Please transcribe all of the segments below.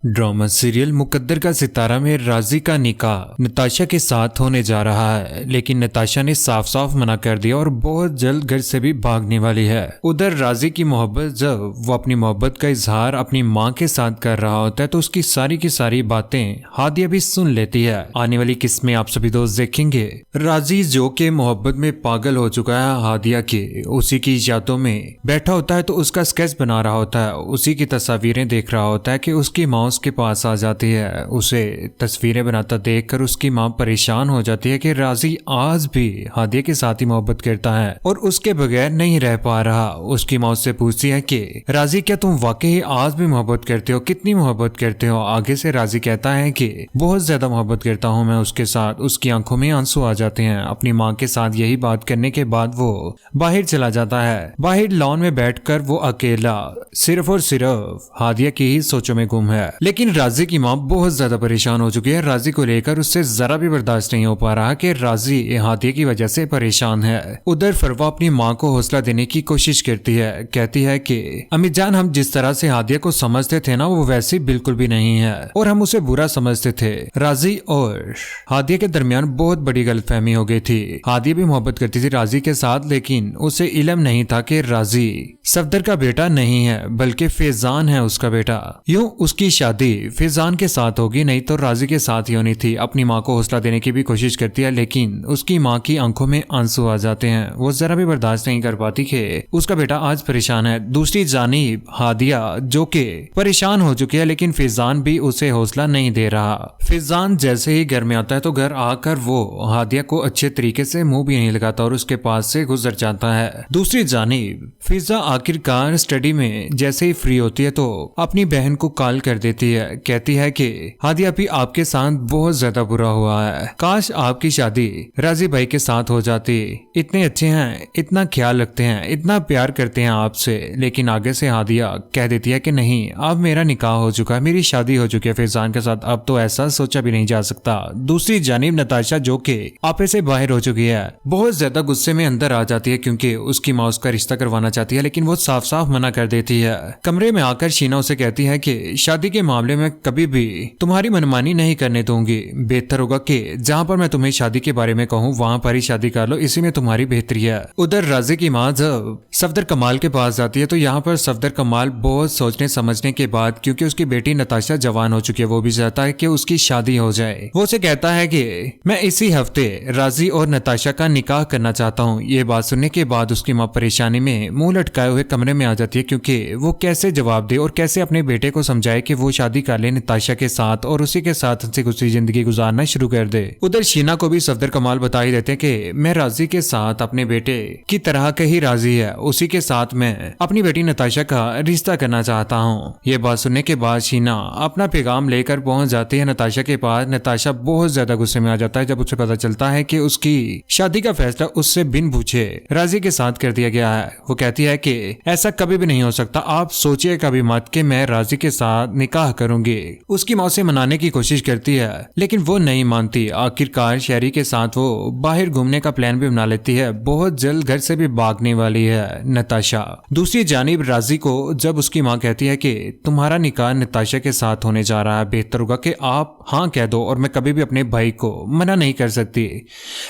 Drama serial मुकद्दर का सितारा में राजी का निकाह नताशा के साथ होने जा रहा है, लेकिन नताशा ने साफ साफ मना कर दिया और बहुत जल्द घर से भी भागने वाली है। उधर राजी की मोहब्बत, जब वो अपनी मोहब्बत का इजहार अपनी माँ के साथ कर रहा होता है तो उसकी सारी की सारी बातें हादिया भी सुन लेती है। आने वाली किस्में आप सभी दोस्त देखेंगे। राजी जो के मोहब्बत में पागल हो चुका है हादिया के, उसी की यादों में बैठा होता है तो उसका स्केच बना रहा होता है, उसी की तस्वीरें देख रहा होता है कि उसकी माँ उसके पास आ जाती है। उसे तस्वीरें बनाता देखकर उसकी माँ परेशान हो जाती है कि राजी आज भी हादिया के साथ ही मोहब्बत करता है और उसके बगैर नहीं रह पा रहा। उसकी माँ उससे पूछती है कि राजी क्या तुम वाकई आज भी मोहब्बत करते हो, कितनी मोहब्बत करते हो? आगे से राजी कहता है कि बहुत ज्यादा मोहब्बत करता हूँ मैं उसके साथ। उसकी आंखों में आंसू आ जाते हैं। अपनी माँ के साथ यही बात करने के बाद वो बाहर चला जाता है। बाहर लॉन में बैठकर वो अकेला सिर्फ और सिर्फ हादिया की ही सोचों में गुम है। लेकिन राजी की माँ बहुत ज्यादा परेशान हो चुकी है राजी को लेकर। उससे जरा भी बर्दाश्त नहीं हो पा रहा कि राजी हादिया की वजह से परेशान है। उधर फरवा अपनी माँ को हौसला देने की कोशिश करती है, कहती है कि अम्मी जान, हम जिस तरह से हादिया को समझते थे ना वो वैसी बिल्कुल भी नहीं है और हम उसे बुरा समझते थे। राजी और हादिया के दरमियान बहुत बड़ी गलतफहमी हो गई थी। हादिया भी मोहब्बत करती थी राजी के साथ, लेकिन उसे इल्म नहीं था कि राजी सफदर का बेटा नहीं है बल्कि फैजान है उसका बेटा। यूं उसकी शादी फैजान के साथ होगी, नहीं तो राजी के साथ ही होनी थी। अपनी माँ को हौसला देने की भी कोशिश करती है, लेकिन उसकी माँ की आंखों में आंसू आ जाते हैं। वो जरा भी बर्दाश्त नहीं कर पाती कि उसका बेटा आज परेशान है। दूसरी जानिब हादिया जो कि परेशान हो चुकी है, लेकिन फैजान भी उसे हौसला नहीं दे रहा। फैजान जैसे ही घर में आता है तो घर आकर वो हादिया को अच्छे तरीके से मुंह भी नहीं लगाता और उसके पास से गुजर जाता है। दूसरी जानिब फिजा आखिरकार स्टडी में जैसे ही फ्री होती है तो अपनी बहन को कॉल कर देती है। कहती है कि हादिया भी आपके साथ बहुत ज्यादा बुरा हुआ है, काश आपकी शादी राजी भाई के साथ हो जाती। इतने अच्छे हैं, इतना ख्याल रखते हैं, इतना प्यार करते हैं आपसे। लेकिन आगे से हादिया कह देती है कि नहीं, अब मेरा निकाह हो चुका है, मेरी शादी हो चुकी है फैजान के साथ, अब तो ऐसा सोचा भी नहीं जा सकता। दूसरी जानिब नताशा जो कि आपे से बाहर हो चुकी है, बहुत ज्यादा गुस्से में अंदर आ जाती है क्योंकि उसकी माँ उसका रिश्ता करवाना चाहती है, लेकिन वो साफ साफ मना कर देती है। कमरे में आकर शीना उसे कहती है कि शादी के मामले में कभी भी तुम्हारी मनमानी नहीं करने दूंगी। बेहतर होगा कि जहाँ पर मैं तुम्हें शादी के बारे में कहूँ वहाँ पर ही शादी कर लो, इसी में तुम्हारी बेहतरी है। उधर राजी की माँ जब सफदर कमाल के पास जाती है तो यहाँ पर सफदर कमाल बहुत सोचने समझने के बाद, क्योंकि उसकी बेटी नताशा जवान हो चुकी है, वो भी चाहता है कि उसकी शादी हो जाए। वो उसे कहता है कि मैं इसी हफ्ते राजी और नताशा का निकाह करना चाहता हूँ। ये बात सुनने के बाद उसकी माँ परेशानी में मुंह लटकाए हुए कमरे में आ जाती है, क्योंकि वो कैसे जवाब दे और कैसे अपने बेटे को समझाए कि वो शादी कर ले नताशा के साथ और उसी के साथ हंसी खुशी जिंदगी गुजारना शुरू कर दे। उधर शीना को भी सफदर कमाल बता ही देते हैं कि मैं राजी के साथ अपने बेटे की तरह के ही राजी है, उसी के साथ मैं अपनी बेटी नताशा का रिश्ता करना चाहता हूँ। ये बात सुनने के बाद शीना अपना पैगाम लेकर पहुंच जाती है नताशा के पास। नताशा बहुत ज्यादा गुस्से में आ जाता है जब उसे पता चलता है कि उसकी शादी का फैसला उससे बिन पूछे राजी के साथ कर दिया गया है। वो कहती है कि ऐसा कभी भी नहीं हो सकता, आप सोचिए कभी मत कि मैं राजी के साथ निकाह करूंगी। उसकी माँ से मनाने की कोशिश करती है लेकिन वो नहीं मानती। आखिरकार शहरी के साथ वो बाहर घूमने का प्लान भी बना लेती है। बहुत जल्द घर से भी भागने वाली है नताशा। दूसरी जानिब राजी को जब उसकी माँ कहती है कि तुम्हारा निकाह नताशा के साथ होने जा रहा है, बेहतर होगा कि आप हाँ कह दो और मैं कभी भी अपने भाई को मना नहीं कर सकती।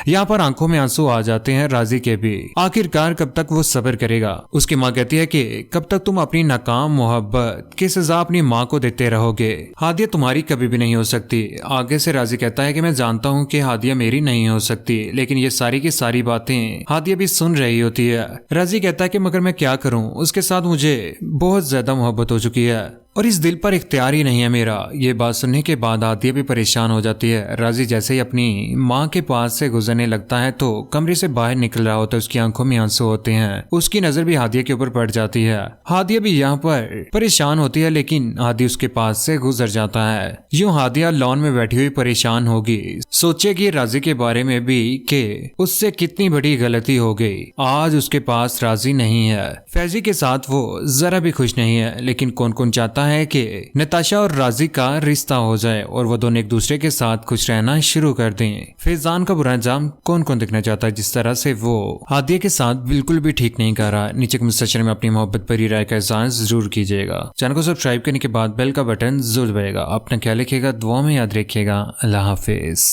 यहाँ पर आंखों में आंसू आ जाते हैं राजी के भी। आखिरकार कब तक वो सब्र करेगा? उसकी माँ कहती है कि कब तक तुम अपनी नाकाम मोहब्बत की सजा अपनी माँ को देते रहोगे? हादिया तुम्हारी कभी भी नहीं हो सकती। आगे से राजी कहता है कि मैं जानता हूँ कि हादिया मेरी नहीं हो सकती, लेकिन ये सारी की सारी बातें हादिया भी सुन रही होती है। राजी कहता है कि मगर मैं क्या करूँ, उसके साथ मुझे बहुत ज्यादा मोहब्बत हो चुकी है और इस दिल पर इख्तियार ही नहीं है मेरा। ये बात सुनने के बाद हादिया भी परेशान हो जाती है। राजी जैसे ही अपनी माँ के पास से गुजरने लगता है तो कमरे से बाहर निकल रहा होता है, उसकी आंखों में आंसू होते हैं। उसकी नजर भी हादिया के ऊपर पड़ जाती है। हादिया भी यहाँ पर परेशान होती है, लेकिन हादिया उसके पास से गुजर जाता है। यूं हादिया लॉन में बैठी हुई परेशान होगी, सोचेगी राजी के बारे में भी कि उससे कितनी बड़ी गलती हो गई। आज उसके पास राजी नहीं है, फैजी के साथ वो जरा भी खुश नहीं है, लेकिन कौन कौन चाहता चाहता है कि नताशा और राजी का रिश्ता हो जाए और वो दोनों एक दूसरे के साथ खुश रहना शुरू कर दें। फैजान का बुरा अंजाम कौन कौन देखना चाहता है, जिस तरह से वो हादिया के साथ बिल्कुल भी ठीक नहीं कर रहा। नीचे कमेंट सेक्शन में अपनी मोहब्बत भरी राय का एहसान जरूर कीजिएगा। चैनल को सब्सक्राइब करने के बाद बेल का बटन जरूर दबाइएगा। अपना ख्याल रखिएगा, दुआ में याद रखिएगा। अल्लाह हाफिज।